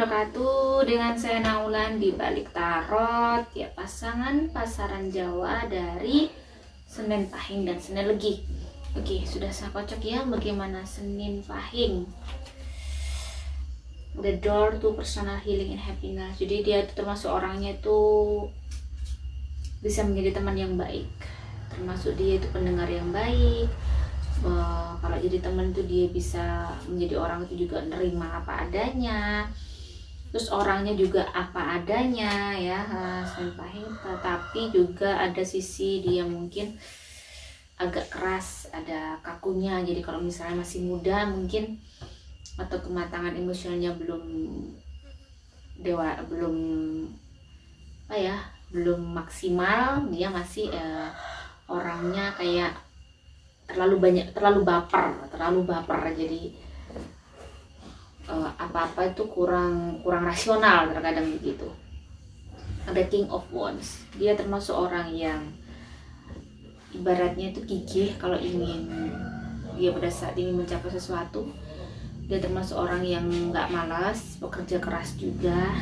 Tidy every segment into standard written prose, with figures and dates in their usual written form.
wabarakatuh. Dengan saya Naulan di Balik Tarot, ya, pasangan pasaran Jawa dari Senin Pahing dan Senin Legi. Oke, sudah saya kocok ya bagaimana Senin Pahing. The door to personal healing and happiness. Jadi dia itu termasuk orangnya itu bisa menjadi teman yang baik. Termasuk dia itu pendengar yang baik. Kalau jadi teman itu dia bisa menjadi orang itu juga nerima apa adanya, terus orangnya juga apa adanya ya, Senin Pahing. Tetapi juga ada sisi dia mungkin agak keras, ada kakunya. Jadi kalau misalnya masih muda mungkin, atau kematangan emosionalnya belum maksimal, dia masih orangnya kayak terlalu baper. Jadi apa-apa itu kurang rasional terkadang begitu. Ada King of Wands, dia termasuk orang yang ibaratnya itu gigih kalau dia pada saat ingin mencapai sesuatu. Dia termasuk orang yang nggak malas, bekerja keras juga,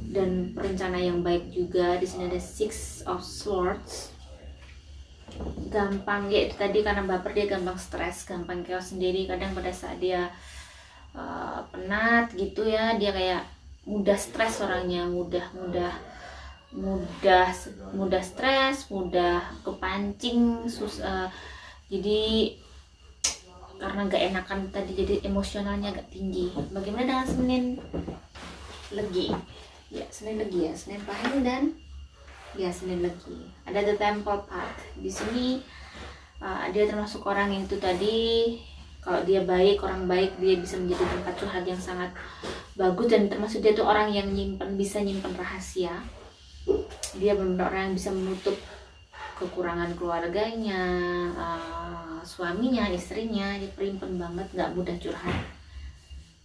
dan perencana yang baik juga. Di sini ada Six of Swords. Gampang ya, itu tadi karena baper dia gampang stres, gampang chaos sendiri. Kadang pada saat dia penat gitu ya, dia kayak mudah stres orangnya, mudah stres, mudah kepancing, jadi karena gak enakan tadi, jadi emosionalnya agak tinggi. Bagaimana dengan Senin Legi? Ya, Senin Legi ya, Senin Pahing dan ya Senin Legi. Ada The Temple Path. Di sini dia termasuk orang yang itu tadi, kalau dia baik, orang baik, dia bisa menjadi tempat curhat yang sangat bagus. Dan termasuk dia tuh orang yang bisa nyimpen rahasia. Dia benar-benar orang yang bisa menutup kekurangan keluarganya, suaminya, istrinya. Dia perimpen banget, nggak mudah curhat.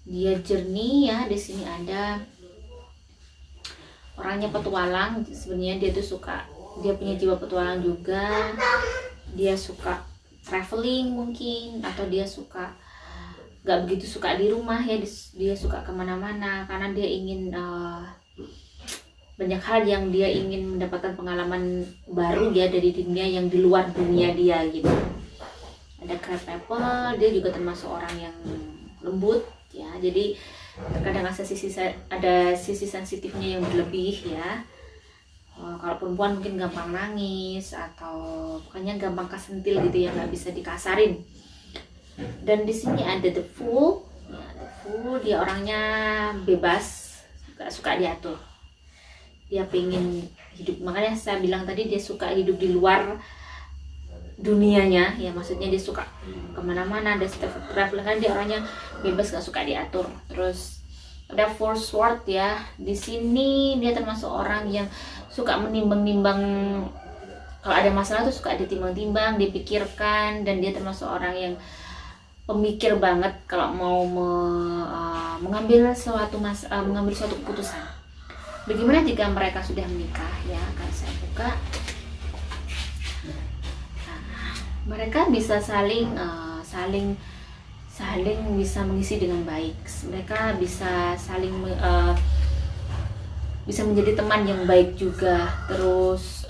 Dia jernih ya. Di sini ada orangnya petualang. Sebenarnya dia tuh dia punya jiwa petualang juga. Dia suka traveling mungkin, atau dia nggak begitu suka di rumah ya. Dia suka kemana-mana karena dia ingin banyak hal yang dia ingin mendapatkan pengalaman baru ya dari dunia yang di luar dunia dia gitu. Ada Crab Apple, dia juga termasuk orang yang lembut ya. Jadi terkadang ada sisi sensitifnya yang berlebih ya. Kalau perempuan mungkin gampang nangis, atau pokoknya gampang kesentil gitu ya, nggak bisa dikasarin. Dan di sini ada The Fool. Ya, The Fool dia orangnya bebas, nggak suka diatur. Dia pengen hidup, makanya saya bilang tadi dia suka hidup di luar dunianya ya, maksudnya dia suka kemana-mana, ada traveling kan, dia orangnya bebas, nggak suka diatur. Terus ada Four Swords ya. Di sini dia termasuk orang yang suka menimbang-nimbang. Kalau ada masalah tuh suka ditimbang-timbang, dipikirkan, dan dia termasuk orang yang pemikir banget kalau mau mengambil suatu keputusan. Bagaimana jika mereka sudah menikah ya? Akan saya buka. Mereka bisa saling bisa mengisi dengan baik. Mereka bisa saling bisa menjadi teman yang baik juga. Terus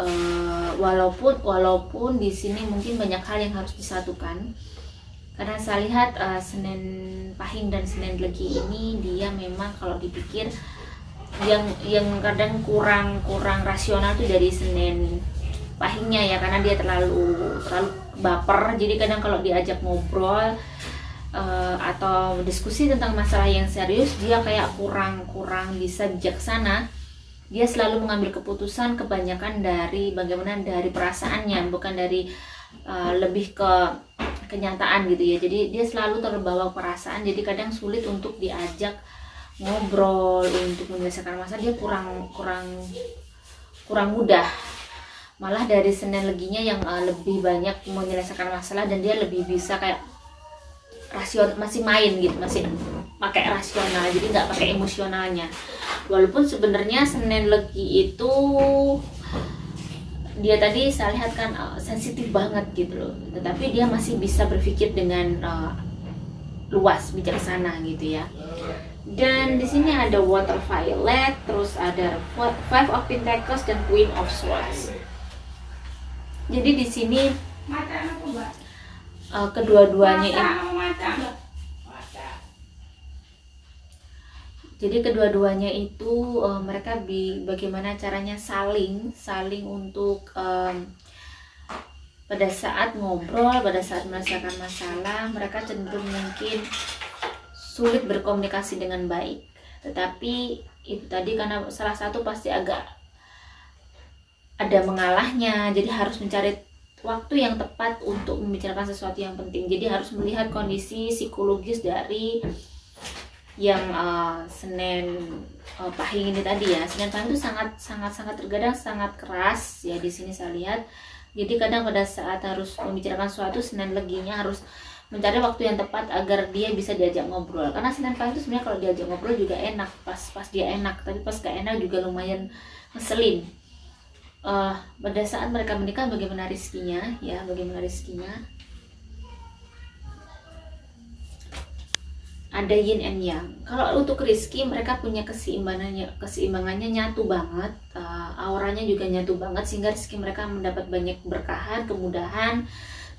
walaupun di sini mungkin banyak hal yang harus disatukan. Karena saya lihat Senin Pahing dan Senin Legi ini dia memang kalau dipikir yang kadang kurang rasional tuh dari Senin Pahingnya ya, karena dia terlalu baper. Jadi kadang kalau diajak ngobrol atau diskusi tentang masalah yang serius, dia kayak kurang bisa bijaksana. Dia selalu mengambil keputusan kebanyakan dari perasaannya, bukan dari lebih ke kenyataan gitu ya. Jadi dia selalu terbawa perasaan, jadi kadang sulit untuk diajak ngobrol untuk menyelesaikan masalah. Dia kurang mudah. Malah dari Senin Leginya yang lebih banyak menyelesaikan masalah, dan dia lebih bisa kayak masih main gitu, masih pakai rasional, jadi nggak pakai emosionalnya. Walaupun sebenarnya Senin Legi itu dia tadi saya lihat kan sensitif banget gitu loh, tetapi dia masih bisa berpikir dengan luas, bijaksana gitu ya. Dan di sini ada Water Violet, terus ada Five of Pentacles dan Queen of Swords. Jadi di sini kedua-duanya ini, jadi kedua-duanya itu mereka bagaimana caranya saling untuk pada saat ngobrol, pada saat menyelesaikan masalah, mereka cenderung mungkin sulit berkomunikasi dengan baik. Tetapi itu tadi karena salah satu pasti agak ada mengalahnya, jadi harus mencari waktu yang tepat untuk membicarakan sesuatu yang penting. Jadi harus melihat kondisi psikologis dari yang Senin Pahing ini tadi ya. Senin Pahing itu sangat terkadang sangat keras ya, di sini saya lihat. Jadi kadang pada saat harus membicarakan sesuatu, Senin Leginya harus mencari waktu yang tepat agar dia bisa diajak ngobrol. Karena Senin Pahing itu sebenarnya kalau diajak ngobrol juga enak, pas dia enak, tapi pas gak enak juga lumayan ngeselin. Pada saat mereka menikah, bagaimana rizkinya ya, bagaimana rizkinya. Ada yin and yang. Kalau untuk rizki, mereka punya keseimbangannya nyatu banget, auranya juga nyatu banget, sehingga rizki mereka mendapat banyak berkahan, kemudahan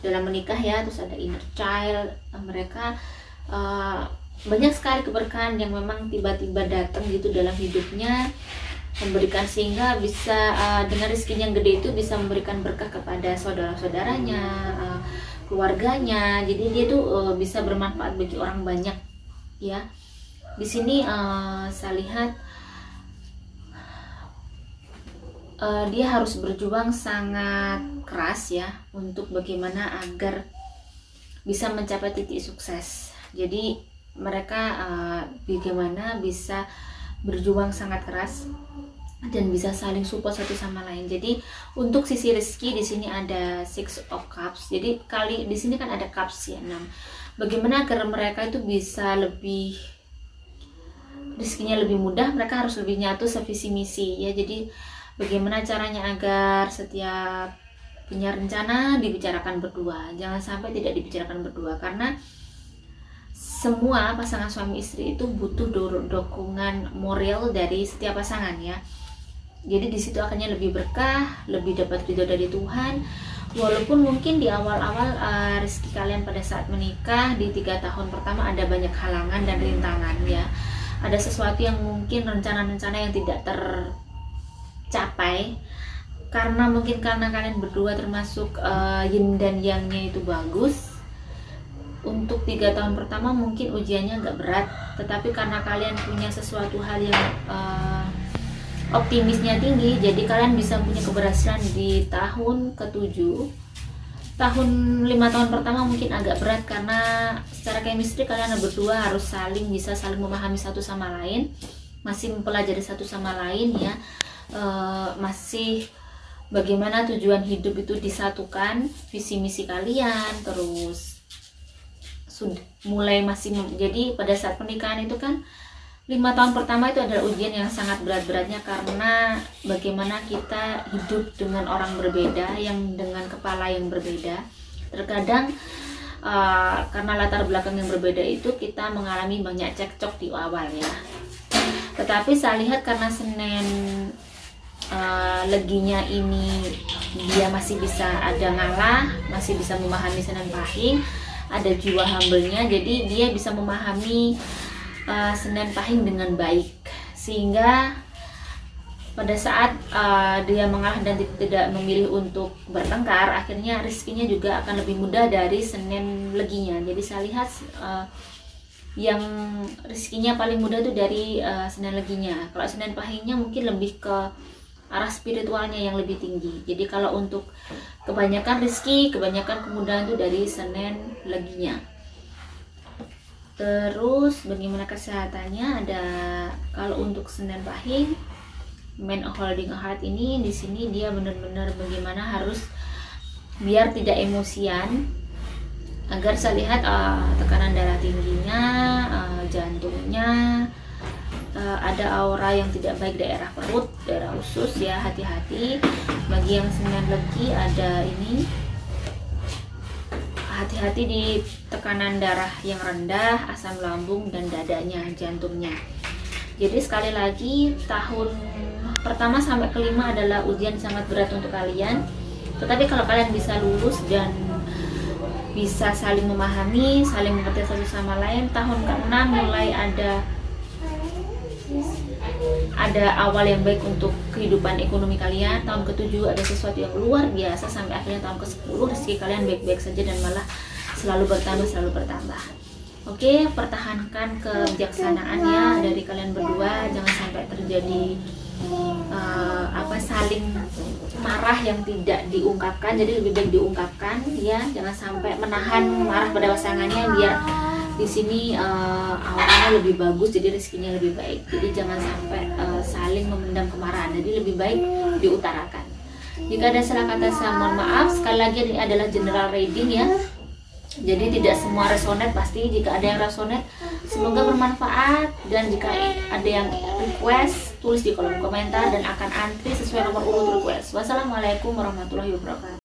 dalam menikah ya. Terus ada inner child, mereka banyak sekali keberkahan yang memang tiba-tiba datang gitu dalam hidupnya, memberikan, sehingga bisa dengan rizkinya yang gede itu bisa memberikan berkah kepada saudara-saudaranya, keluarganya. Jadi dia tuh bisa bermanfaat bagi orang banyak ya. Di sini saya lihat dia harus berjuang sangat keras ya untuk bagaimana agar bisa mencapai titik sukses. Jadi mereka bagaimana bisa berjuang sangat keras dan bisa saling support satu sama lain. Jadi untuk sisi rezeki di sini ada Six of Cups. Jadi di sini kan ada cups ya, 6. Bagaimana agar mereka itu bisa lebih rezekinya lebih mudah, mereka harus lebih nyatu sevisi misi ya. Jadi bagaimana caranya agar setiap punya rencana dibicarakan berdua, jangan sampai tidak dibicarakan berdua, karena semua pasangan suami istri itu butuh dukungan moral dari setiap pasangan ya. Jadi di situ akhirnya lebih berkah, lebih dapat ridho dari Tuhan. Walaupun mungkin di awal-awal rezeki kalian pada saat menikah di 3 tahun pertama ada banyak halangan dan rintangan ya. Ada sesuatu yang mungkin rencana-rencana yang tidak tercapai karena kalian berdua termasuk yin dan yangnya itu bagus. Untuk 3 tahun pertama mungkin ujiannya agak berat, tetapi karena kalian punya sesuatu hal yang optimisnya tinggi, jadi kalian bisa punya keberhasilan di tahun ke-7. Tahun 5 tahun pertama mungkin agak berat karena secara chemistry kalian berdua harus bisa saling memahami satu sama lain, masih mempelajari satu sama lain ya, masih bagaimana tujuan hidup itu disatukan, visi misi kalian, terus mulai jadi pada saat pernikahan itu kan 5 tahun pertama itu adalah ujian yang sangat berat-beratnya, karena bagaimana kita hidup dengan orang berbeda, yang dengan kepala yang berbeda. Terkadang karena latar belakang yang berbeda itu kita mengalami banyak cekcok di awal ya. Tetapi saya lihat karena Senin Leginya ini dia masih bisa ada ngalah, masih bisa memahami Senin Pahing, ada jiwa humble-nya, jadi dia bisa memahami Senin Pahing dengan baik, sehingga pada saat dia mengalah dan tidak memilih untuk bertengkar, akhirnya rezekinya juga akan lebih mudah dari Senin Leginya. Jadi saya lihat yang rezekinya paling mudah itu dari Senin Leginya. Kalau Senin Pahingnya mungkin lebih ke arah spiritualnya yang lebih tinggi. Jadi kalau untuk kebanyakan rezeki, kebanyakan kemudahan itu dari Senin Leginya. Terus bagaimana kesehatannya, ada kalau untuk Senin Pahing Man Holding a Heart ini, di sini dia benar-benar bagaimana harus biar tidak emosian, agar saya lihat tekanan darah tingginya, jantungnya, ada aura yang tidak baik daerah perut, daerah usus ya, hati-hati. Bagi yang Senin Legi ada ini hati-hati di tekanan darah yang rendah, asam lambung, dan dadanya, jantungnya. Jadi sekali lagi, tahun pertama sampai kelima adalah ujian sangat berat untuk kalian. Tetapi kalau kalian bisa lulus dan bisa saling memahami, saling mengerti satu sama lain, tahun ke-6 mulai ada awal yang baik untuk kehidupan ekonomi kalian. Tahun ke-7 ada sesuatu yang luar biasa, sampai akhirnya tahun ke-10 rezeki kalian baik-baik saja dan malah selalu bertambah. Oke, pertahankan kebijaksanaan ya dari kalian berdua, jangan sampai terjadi saling marah yang tidak diungkapkan. Jadi lebih baik diungkapkan ya, jangan sampai menahan marah pada pasangannya, biar di sini auranya lebih bagus, jadi rezekinya lebih baik. Jadi jangan sampai saling memendam kemarahan, jadi lebih baik diutarakan. Jika ada salah kata saya mohon maaf. Sekali lagi ini adalah general reading ya, jadi tidak semua resonate. Pasti jika ada yang resonate semoga bermanfaat, dan jika ada yang request tulis di kolom komentar dan akan antri sesuai nomor urut request. Wassalamualaikum warahmatullahi wabarakatuh.